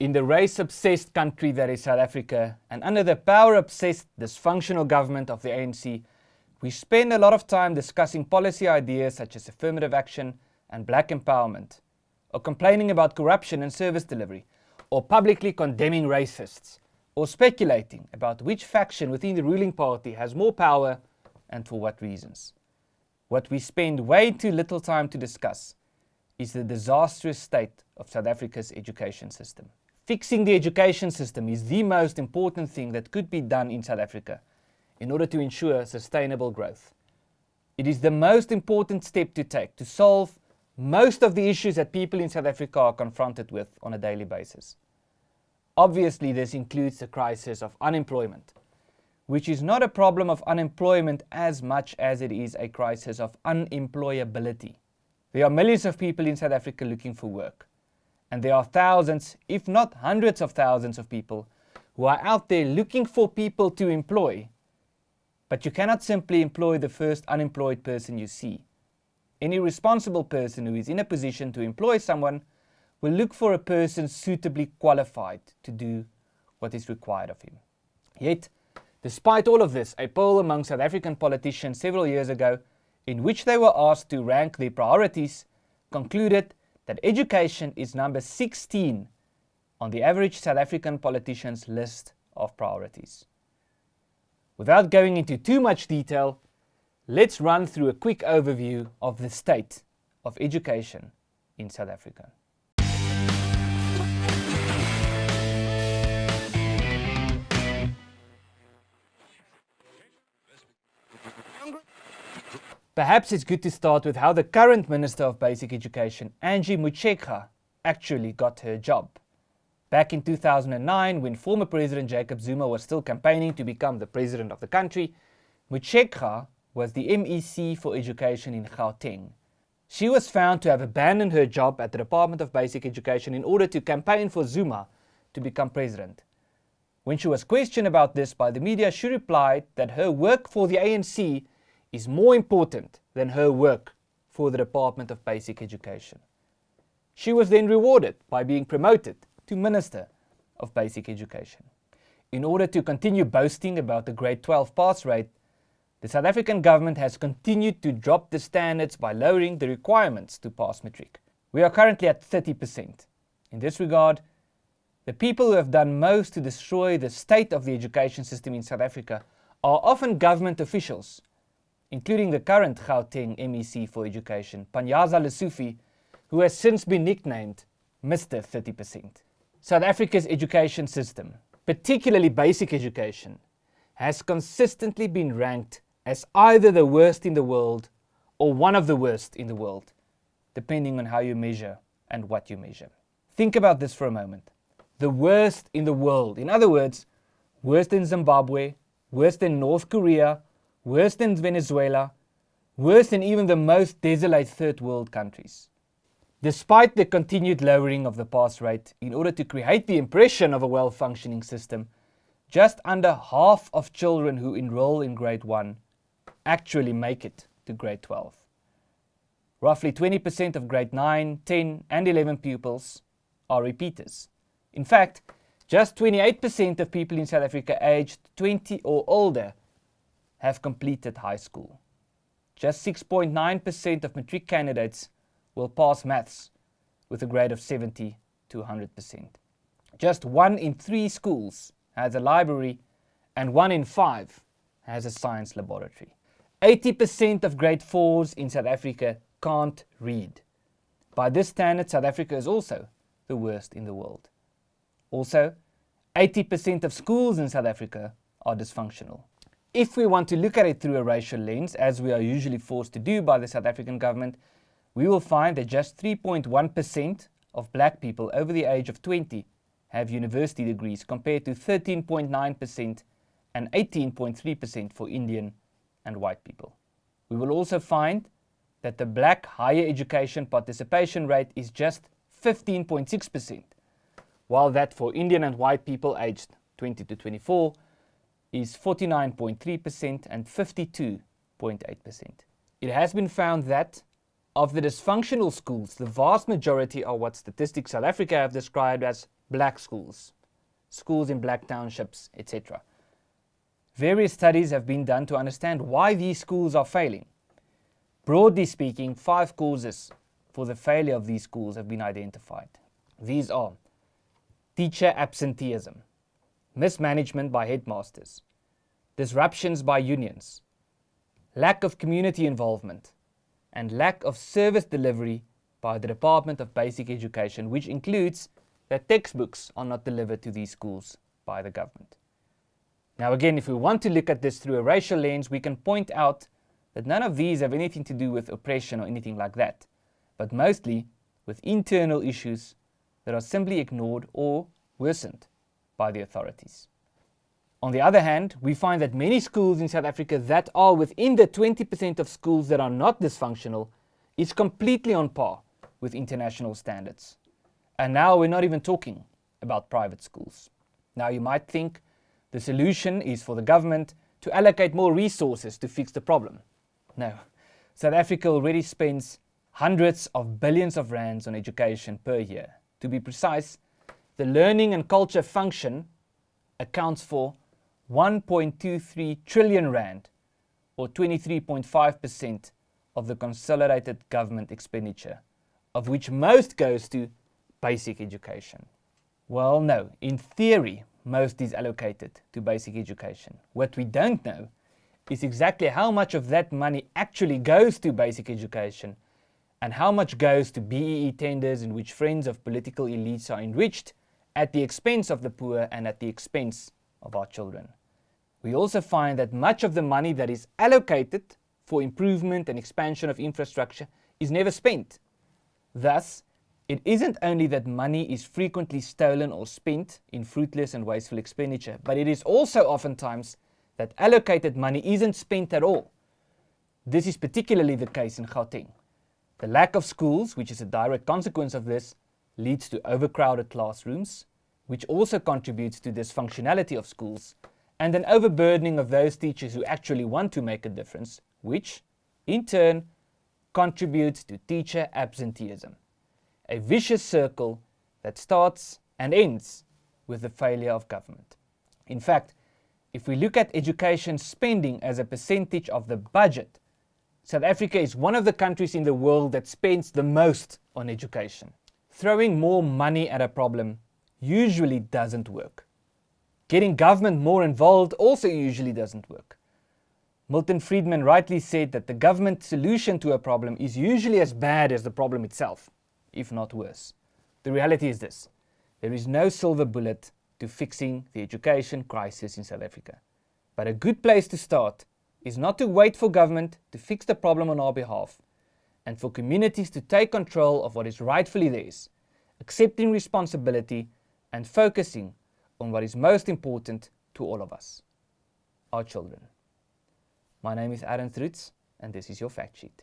In the race-obsessed country that is South Africa, and under the power-obsessed, dysfunctional government of the ANC, we spend a lot of time discussing policy ideas such as affirmative action and black empowerment, or complaining about corruption and service delivery, or publicly condemning racists, or speculating about which faction within the ruling party has more power and for what reasons. What we spend way too little time to discuss is the disastrous state of South Africa's education system. Fixing the education system is the most important thing that could be done in South Africa in order to ensure sustainable growth. It is the most important step to take to solve most of the issues that people in South Africa are confronted with on a daily basis. Obviously, this includes the crisis of unemployment, which is not a problem of unemployment as much as it is a crisis of unemployability. There are millions of people in South Africa looking for work, and there are thousands, if not hundreds of thousands of people who are out there looking for people to employ, but you cannot simply employ the first unemployed person you see. Any responsible person who is in a position to employ someone will look for a person suitably qualified to do what is required of him. Yet, despite all of this, a poll among South African politicians several years ago, in which they were asked to rank their priorities, concluded that education is number 16 on the average South African politician's list of priorities. Without going into too much detail, let's run through a quick overview of the state of education in South Africa. Perhaps it's good to start with how the current Minister of Basic Education, Anji Muchecha, actually got her job. Back in 2009, when former President Jacob Zuma was still campaigning to become the president of the country, Muchecha was the MEC for Education in Gauteng. She was found to have abandoned her job at the Department of Basic Education in order to campaign for Zuma to become president. When she was questioned about this by the media, she replied that her work for the ANC is more important than her work for the Department of Basic Education. She was then rewarded by being promoted to Minister of Basic Education. In order to continue boasting about the grade 12 pass rate, the South African government has continued to drop the standards by lowering the requirements to pass matric. We are currently at 30%. In this regard, the people who have done most to destroy the state of the education system in South Africa are often government officials, including the current Gauteng MEC for Education, Panyaza Lesufi, who has since been nicknamed Mr. 30%. South Africa's education system, particularly basic education, has consistently been ranked as either the worst in the world or one of the worst in the world, depending on how you measure and what you measure. Think about this for a moment. The worst in the world. In other words, worse than Zimbabwe, worse than North Korea, worse than Venezuela, worse than even the most desolate third world countries. Despite the continued lowering of the pass rate in order to create the impression of a well-functioning system, just under half of children who enroll in grade 1 actually make it to grade 12. Roughly 20% of grade 9, 10 and 11 pupils are repeaters. In fact, just 28% of people in South Africa aged 20 or older have completed high school. Just 6.9% of matric candidates will pass maths with a grade of 70 to 100%. Just 1 in 3 schools has a library and 1 in 5 has a science laboratory. 80% of grade 4s in South Africa can't read. By this standard, South Africa is also the worst in the world. Also, 80% of schools in South Africa are dysfunctional. If we want to look at it through a racial lens, as we are usually forced to do by the South African government, we will find that just 3.1% of black people over the age of 20 have university degrees, compared to 13.9% and 18.3% for Indian and white people. We will also find that the black higher education participation rate is just 15.6%, while that for Indian and white people aged 20 to 24 is 49.3% and 52.8%. It has been found that of the dysfunctional schools, the vast majority are what Statistics South Africa have described as black schools, schools in black townships, etc. Various studies have been done to understand why these schools are failing. Broadly speaking, 5 causes for the failure of these schools have been identified. These are teacher absenteeism, mismanagement by headmasters, disruptions by unions, lack of community involvement, and lack of service delivery by the Department of Basic Education, which includes that textbooks are not delivered to these schools by the government. Now again, if we want to look at this through a racial lens, we can point out that none of these have anything to do with oppression or anything like that, but mostly with internal issues that are simply ignored or worsened by the authorities. On the other hand, we find that many schools in South Africa that are within the 20% of schools that are not dysfunctional is completely on par with international standards. And now we're not even talking about private schools. Now you might think the solution is for the government to allocate more resources to fix the problem. No, South Africa already spends hundreds of billions of rands on education per year. To be precise, the learning and culture function accounts for 1.23 trillion rand, or 23.5% of the consolidated government expenditure, of which most goes to basic education. Well, no, in theory, most is allocated to basic education. What we don't know is exactly how much of that money actually goes to basic education and how much goes to BEE tenders in which friends of political elites are enriched at the expense of the poor and at the expense of our children. We also find that much of the money that is allocated for improvement and expansion of infrastructure is never spent. Thus, it isn't only that money is frequently stolen or spent in fruitless and wasteful expenditure, but it is also oftentimes that allocated money isn't spent at all. This is particularly the case in Gauteng. The lack of schools, which is a direct consequence of this, leads to overcrowded classrooms, which also contributes to dysfunctionality of schools, and an overburdening of those teachers who actually want to make a difference, which, in turn, contributes to teacher absenteeism. A vicious circle that starts and ends with the failure of government. In fact, if we look at education spending as a percentage of the budget, South Africa is one of the countries in the world that spends the most on education. Throwing more money at a problem usually doesn't work. Getting government more involved also usually doesn't work. Milton Friedman rightly said that the government solution to a problem is usually as bad as the problem itself, if not worse. The reality is this: there is no silver bullet to fixing the education crisis in South Africa. But a good place to start is not to wait for government to fix the problem on our behalf, and for communities to take control of what is rightfully theirs, accepting responsibility and focusing on what is most important to all of us, our children. My name is Aaron Thruts, and this is your fact sheet.